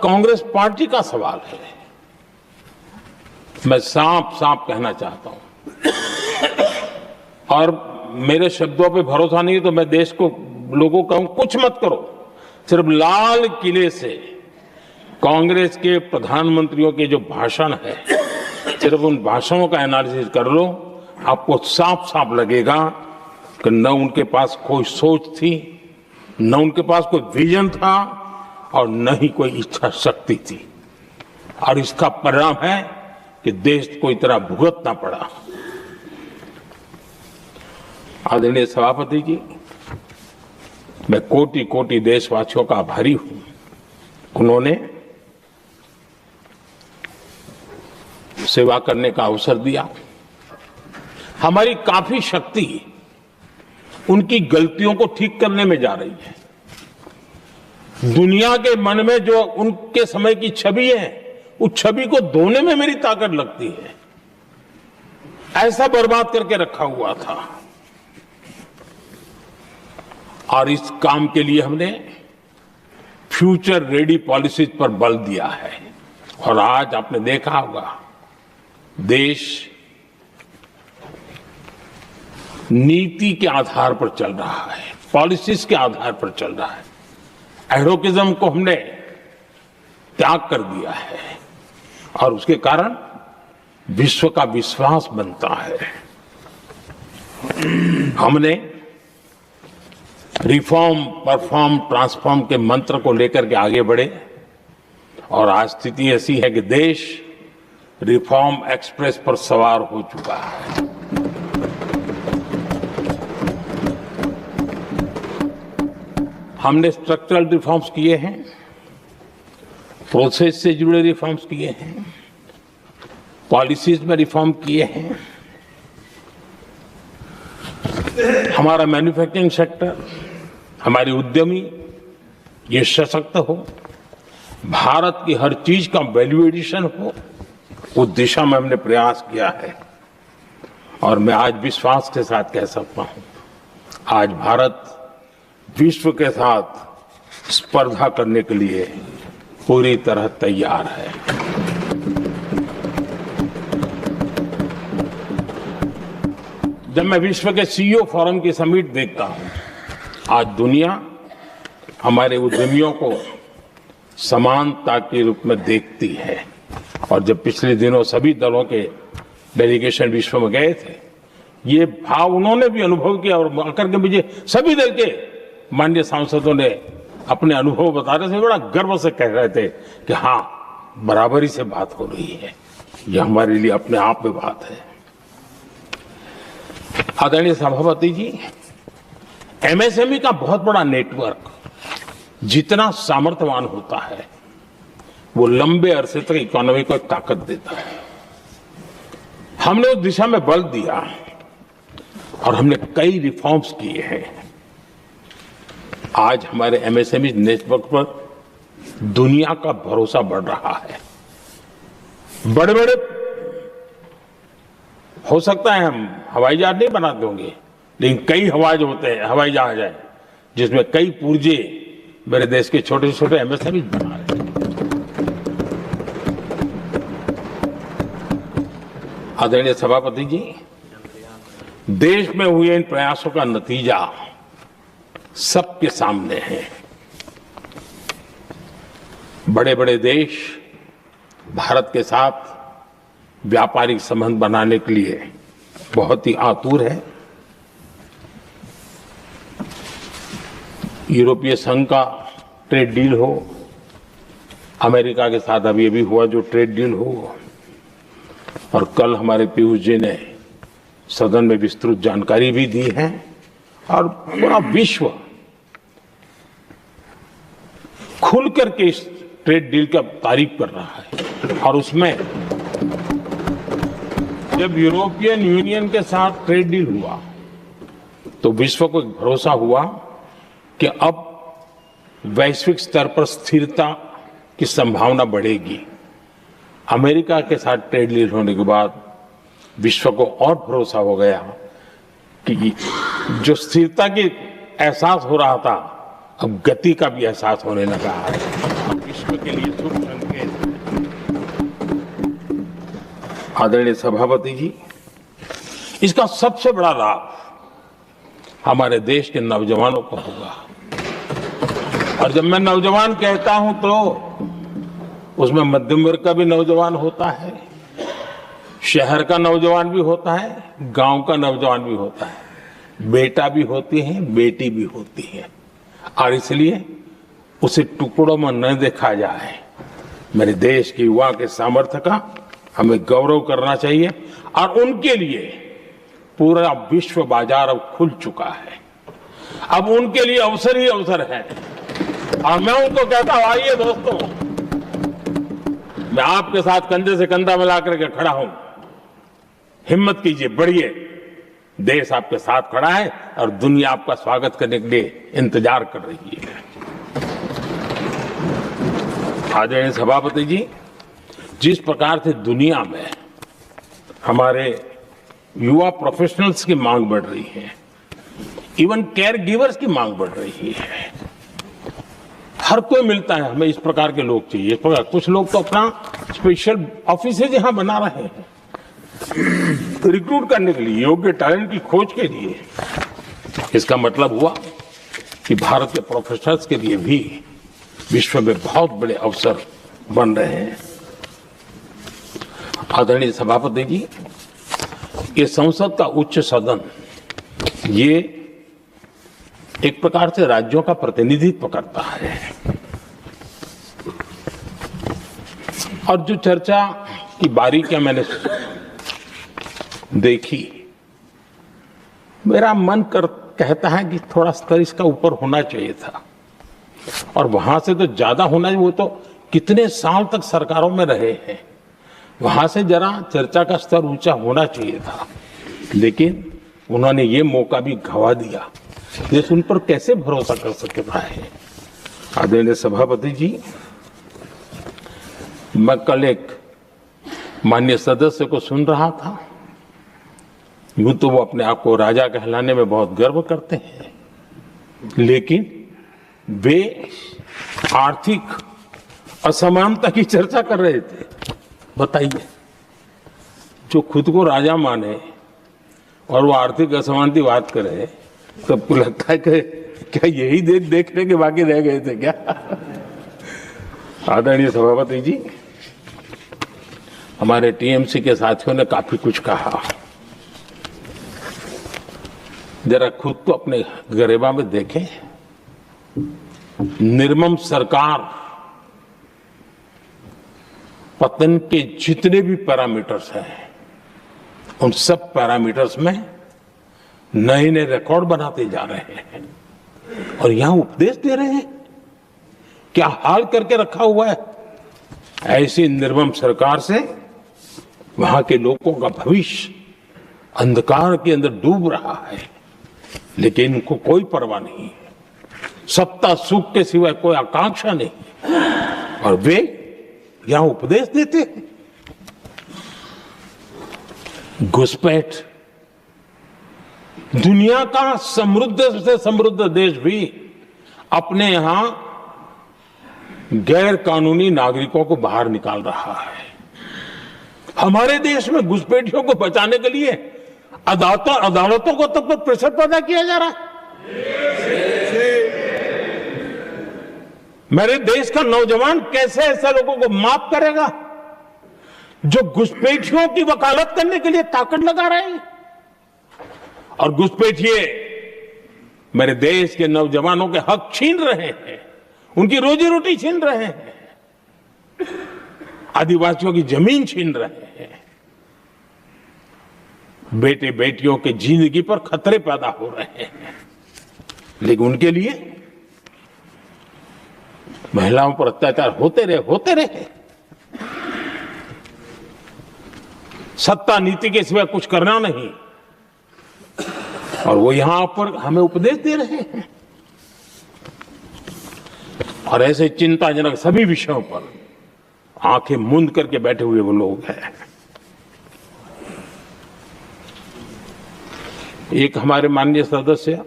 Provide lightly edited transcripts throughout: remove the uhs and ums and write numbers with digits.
Congress party का सवाल है। मैं साफ साफ कहना चाहता हूं, और मेरे शब्दों पे भरोसा नहीं है तो मैं देश को, लोगों को कहूं, कुछ मत करो, सिर्फ लाल किले से कांग्रेस के प्रधानमंत्रियों के जो भाषण है, सिर्फ उन भाषणों का एनालिसिस कर लो, आपको साफ साफ लगेगा कि न उनके पास कोई सोच थी, न उनके पास कोई विजन था, और न ही कोई इच्छा शक्ति थी। और इसका परिणाम है कि देश को इतना भुगतना पड़ा। आदरणीय सभापति जी, मैं कोटि कोटि देशवासियों का आभारी हूं। उन्होंने सेवा करने का अवसर दिया। हमारी काफी शक्ति उनकी गलतियों को ठीक करने में जा रही है। दुनिया के मन में जो उनके समय की छवि है, उस छवि को धोने में मेरी ताकत लगती है। ऐसा बर्बाद करके रखा हुआ था, और इस काम के लिए हमने फ्यूचर रेडी पॉलिसीज पर बल दिया है। और आज आपने देखा होगा, देश नीति के आधार पर चल रहा है, पॉलिसीज के आधार पर चल रहा है। एडोकिज्म को हमने त्याग कर दिया है, और उसके कारण विश्व का विश्वास बनता है। हमने रिफॉर्म, परफॉर्म, ट्रांसफॉर्म के मंत्र को लेकर के आगे बढ़े, और आज स्थिति ऐसी है कि देश रिफॉर्म एक्सप्रेस पर सवार हो चुका है। हमने स्ट्रक्चरल रिफॉर्म्स किए हैं, प्रोसेस से जुड़े रिफॉर्म्स किए हैं, पॉलिसीज में रिफॉर्म किए हैं। हमारा मैन्युफैक्चरिंग सेक्टर, हमारे उद्यमी ये सशक्त हो, भारत की हर चीज का वैल्यू एडिशन हो, उस दिशा में हमने प्रयास किया है। और मैं आज विश्वास के साथ कह सकता हूं, आज भारत विश्व के साथ स्पर्धा करने के लिए पूरी तरह तैयार है। जब मैं विश्व के सीईओ फोरम की समिट देखता हूं, आज दुनिया हमारे उद्यमियों को समानता के रूप में देखती है। और जब पिछले दिनों सभी दलों के डेलीगेशन विश्व में गए थे, ये भाव उन्होंने भी अनुभव किया, और आकर के मुझे सभी दल के माननीय सांसदों ने अपने अनुभव बता रहे थे, बड़ा गर्व से कह रहे थे कि हाँ, बराबरी से बात हो रही है। ये हमारे लिए अपने आप में बात है। आदरणीय सभापति जी, एमएसएमई का बहुत बड़ा नेटवर्क जितना सामर्थ्यवान होता है, वो लंबे अरसे तक इकोनॉमी को एक ताकत देता है। हमने उस दिशा में बल दिया, और हमने कई रिफॉर्म्स किए हैं। आज हमारे एमएसएमई नेटवर्क पर दुनिया का भरोसा बढ़ रहा है। बड़े बड़े, हो सकता है हम हवाई जहाज नहीं बनाते होंगे, लेकिन कई हवाई जहाज है जिसमें कई पुर्जे मेरे देश के छोटे छोटे एमएसएमई बना रहे हैं। आदरणीय सभापति जी, देश में हुए इन प्रयासों का नतीजा सबके सामने है। बड़े बड़े देश भारत के साथ व्यापारिक संबंध बनाने के लिए बहुत ही आतुर है। यूरोपीय संघ का ट्रेड डील हो, अमेरिका के साथ अभी अभी हुआ जो ट्रेड डील हो, और कल हमारे पीयूष जी ने सदन में विस्तृत जानकारी भी दी है, और पूरा विश्व खुल करके इस ट्रेड डील का तारीफ कर रहा है। और उसमें जब यूरोपियन यूनियन के साथ ट्रेड डील हुआ, तो विश्व को एक भरोसा हुआ कि अब वैश्विक स्तर पर स्थिरता की संभावना बढ़ेगी। अमेरिका के साथ ट्रेड डील होने के बाद विश्व को और भरोसा हो गया कि जो स्थिरता की एहसास हो रहा था, अब गति का भी एहसास होने लगा है। विश्व के लिए शुभ संकेत है। आदरणीय सभापति जी, इसका सबसे बड़ा लाभ हमारे देश के नौजवानों को होगा। और जब मैं नौजवान कहता हूं तो उसमें मध्यम वर्ग का भी नौजवान होता है, शहर का नौजवान भी होता है, गांव का नौजवान भी होता है, बेटा भी होती है, बेटी भी होती है। और इसलिए उसे टुकड़ों में न देखा जाए। मेरे देश के युवा के सामर्थ्य का हमें गौरव करना चाहिए और उनके लिए पूरा विश्व बाजार अब खुल चुका है। अब उनके लिए अवसर ही अवसर है। और मैं उनको कहता हूं, आइए दोस्तों, मैं आपके साथ कंधे से कंधा मिला करके खड़ा हूं। हिम्मत कीजिए, बढ़िए। देश आपके साथ खड़ा है और दुनिया आपका स्वागत करने के लिए इंतजार कर रही है। आदरणीय सभापति जी, जिस प्रकार से दुनिया में हमारे युवा प्रोफेशनल्स की मांग बढ़ रही है, इवन केयर गिवर्स की मांग बढ़ रही है, हर कोई मिलता है हमें इस प्रकार के लोग चाहिए। इस प्रकार कुछ लोग तो अपना स्पेशल ऑफिस यहां बना रहे हैं रिक्रूट करने के लिए, योग्य टैलेंट की खोज के लिए। इसका मतलब हुआ कि भारत के प्रोफेशनल्स के लिए भी विश्व में बहुत बड़े अवसर बन रहे हैं। आदरणीय सभापति जी, ये संसद का उच्च सदन ये एक प्रकार से राज्यों का प्रतिनिधित्व करता है। और जो चर्चा की बारीकियां मैंने देखी, मेरा मन कहता है कि थोड़ा स्तर इसका ऊपर होना चाहिए था। और वहां से तो ज्यादा होना चाहिए, वो तो कितने साल तक सरकारों में रहे हैं, वहां से जरा चर्चा का स्तर ऊंचा होना चाहिए था। लेकिन उन्होंने ये मौका भी गंवा दिया। देश उन पर कैसे भरोसा कर सकता है। आदरणीय सभापति जी, मैं कल एक माननीय सदस्य को सुन रहा था। यूं तो वो अपने आप को राजा कहलाने में बहुत गर्व करते हैं, लेकिन वे आर्थिक असमानता की चर्चा कर रहे थे। बताइए, जो खुद को राजा माने और वो आर्थिक असमानता की बात करे, सबको लगता है कि क्या यही देखने के बाकी रह गए थे क्या। आदरणीय सभापति जी, हमारे टीएमसी के साथियों ने काफी कुछ कहा। जरा खुद को अपने गरेबा में देखें। निर्मम सरकार पतन के जितने भी पैरामीटर्स हैं, उन सब पैरामीटर्स में नए नए रिकॉर्ड बनाते जा रहे हैं और यहां उपदेश दे रहे हैं। क्या हाल करके रखा हुआ है। ऐसी निर्मम सरकार से वहां के लोगों का भविष्य अंधकार के अंदर डूब रहा है, लेकिन उनको कोई परवाह नहीं है। सत्ता सुख के सिवाय कोई आकांक्षा नहीं, और वे यहां उपदेश देते हैं। घुसपैठ, दुनिया का समृद्ध से समृद्ध देश भी अपने यहां गैर कानूनी नागरिकों को बाहर निकाल रहा है। हमारे देश में घुसपैठियों को बचाने के लिए अदालतों को तब तक प्रेशर पैदा किया जा रहा है। मेरे देश का नौजवान कैसे ऐसे लोगों को माफ करेगा जो घुसपैठियों की वकालत करने के लिए ताकत लगा रहे हैं। और घुसपैठिए मेरे देश के नौजवानों के हक छीन रहे हैं, उनकी रोजी रोटी छीन रहे हैं, आदिवासियों की जमीन छीन रहे हैं। बेटे बेटियों के जिंदगी पर खतरे पैदा हो रहे हैं, लेकिन उनके लिए महिलाओं पर अत्याचार होते रहे। सत्ता नीति के सिवा कुछ करना नहीं, और वो यहां पर हमें उपदेश दे रहे हैं। और ऐसे चिंताजनक सभी विषयों पर आंखें मूंद करके बैठे हुए वो लोग हैं। एक हमारे माननीय सदस्य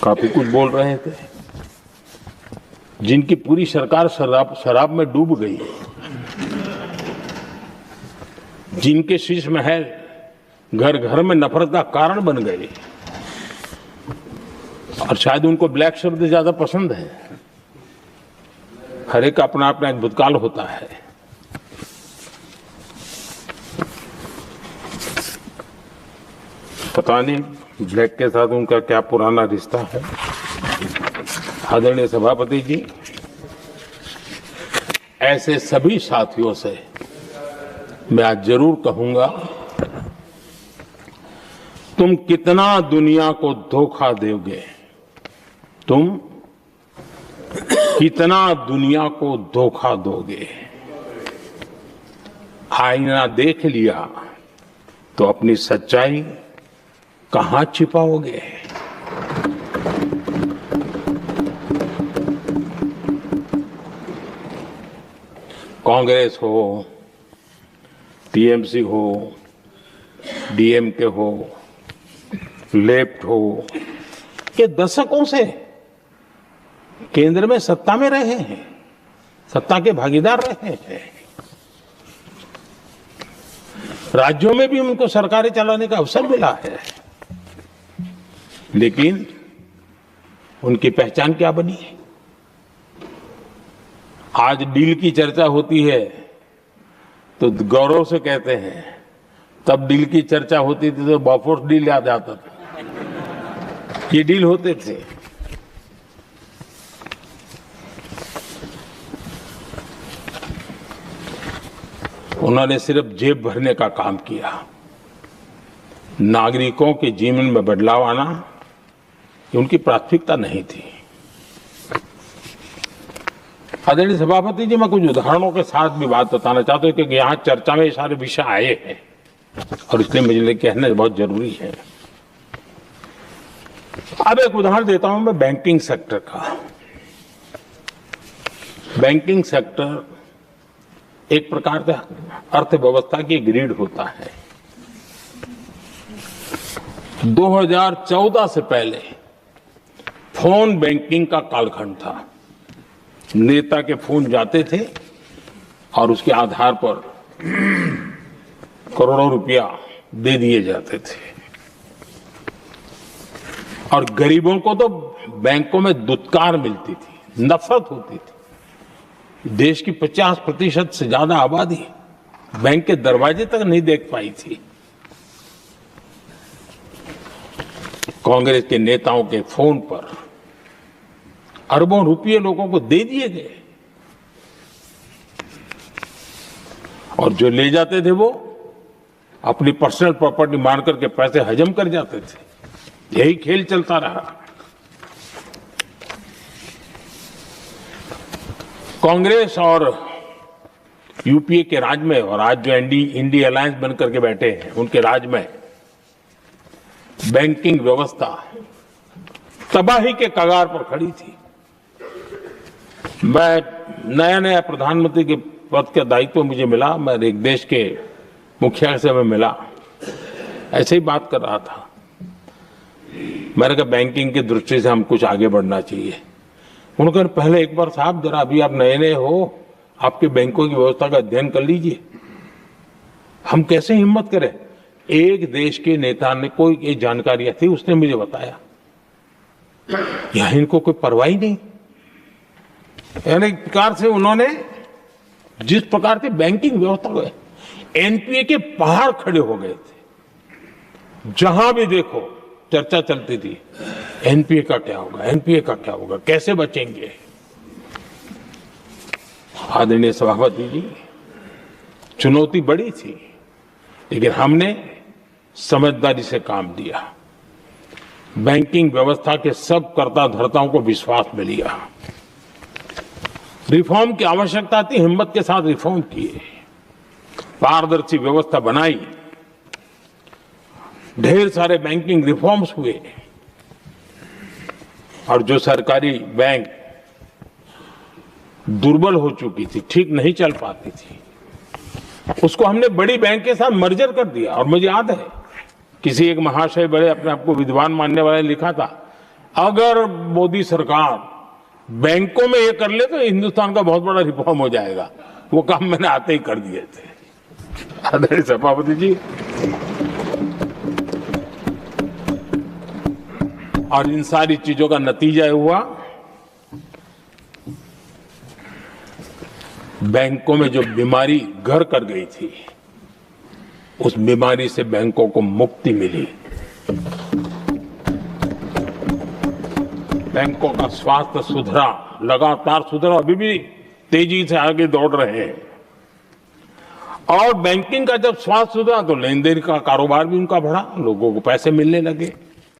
काफी कुछ बोल रहे थे। जिनकी पूरी सरकार शराब में डूब गई, जिनके शीश महल घर घर में नफरत का कारण बन गए, और शायद उनको ब्लैक शब्द ज्यादा पसंद है। हर एक अपना अपना एक भूतकाल होता है। पता नहीं ब्लैक के साथ उनका क्या पुराना रिश्ता है। आदरणीय सभापति जी, ऐसे सभी साथियों से मैं आज जरूर कहूंगा, तुम कितना दुनिया को धोखा दोगे, तुम कितना दुनिया को धोखा दोगे। आईना देख लिया तो अपनी सच्चाई कहां छिपाओगे। कांग्रेस हो, टीएमसी हो, डीएमके हो, लेफ्ट हो, ये दशकों से केंद्र में सत्ता में रहे हैं, सत्ता के भागीदार रहे हैं। राज्यों में भी उनको सरकारें चलाने का अवसर मिला है, लेकिन उनकी पहचान क्या बनी है। आज डील की चर्चा होती है तो गौरव से कहते हैं, तब डील की चर्चा होती थी तो बॉफोर्स डील याद आता था। ये डील होते थे। उन्होंने सिर्फ जेब भरने का काम किया। नागरिकों के जीवन में बदलाव आना ये उनकी प्राथमिकता नहीं थी। आदरणीय सभापति जी, मैं कुछ उदाहरणों के साथ भी बात बताना चाहता हूं, क्योंकि यहाँ चर्चा में ये सारे विषय आए हैं और इसलिए मुझे कहना बहुत जरूरी है। अब एक उदाहरण देता हूं मैं बैंकिंग सेक्टर का। बैंकिंग सेक्टर एक प्रकार का अर्थव्यवस्था की ग्रिड होता है। 2014 से पहले फोन बैंकिंग का कालखंड था। नेता के फोन जाते थे और उसके आधार पर करोड़ों रुपया दे दिए जाते थे, और गरीबों को तो बैंकों में दुत्कार मिलती थी, नफरत होती थी। देश की 50% से ज्यादा आबादी बैंक के दरवाजे तक नहीं देख पाई थी। कांग्रेस के नेताओं के फोन पर अरबों रुपये लोगों को दे दिए गए, और जो ले जाते थे वो अपनी पर्सनल प्रॉपर्टी मान करके पैसे हजम कर जाते थे। यही खेल चलता रहा। कांग्रेस और यूपीए के राज में, और आज जो इंडी अलायंस बनकर के बैठे हैं उनके राज में, बैंकिंग व्यवस्था तबाही के कगार पर खड़ी थी। मैं नया प्रधानमंत्री के पद का दायित्व मुझे मिला, मैं एक देश के मुखिया से मैं मिला, ऐसे ही बात कर रहा था। मैंने कहा बैंकिंग की दृष्टि से हम कुछ आगे बढ़ना चाहिए। उन्होंने कहा पहले एक बार साहब जरा, अभी आप नए हो, आपके बैंकों की व्यवस्था का अध्ययन कर लीजिए। हम कैसे हिम्मत करें। एक देश के नेता ने कोई एक जानकारियां थी, उसने मुझे बताया, यहां इनको कोई परवाह ही नहीं। यानी एक प्रकार से उन्होंने जिस प्रकार से बैंकिंग व्यवस्था को, एनपीए के पहाड़ खड़े हो गए थे। जहां भी देखो चर्चा चलती थी, एनपीए का क्या होगा, एनपीए का क्या होगा, कैसे बचेंगे। आदरणीय सभापति जी, चुनौती बड़ी थी, लेकिन हमने समझदारी से काम दिया। बैंकिंग व्यवस्था के सब कर्ता धर्ताओं को विश्वास में लिया। रिफॉर्म की आवश्यकता थी, हिम्मत के साथ रिफॉर्म किए, पारदर्शी व्यवस्था बनाई, ढेर सारे बैंकिंग रिफॉर्म्स हुए, और जो सरकारी बैंक दुर्बल हो चुकी थी, ठीक नहीं चल पाती थी, उसको हमने बड़ी बैंक के साथ मर्जर कर दिया। और मुझे याद है किसी एक महाशय, बड़े अपने आप को विद्वान मानने वाले, लिखा था, अगर मोदी सरकार बैंकों में ये कर ले तो हिंदुस्तान का बहुत बड़ा रिफॉर्म हो जाएगा। वो काम मैंने आते ही कर दिए थे। आदरणीय सभापति जी, और इन सारी चीजों का नतीजा हुआ, बैंकों में जो बीमारी घर कर गई थी, उस बीमारी से बैंकों को मुक्ति मिली। बैंकों का स्वास्थ्य सुधरा, लगातार सुधरा, अभी भी तेजी से आगे दौड़ रहे हैं। और बैंकिंग का जब स्वास्थ्य सुधरा तो लेन देन का कारोबार भी उनका बढ़ा, लोगों को पैसे मिलने लगे।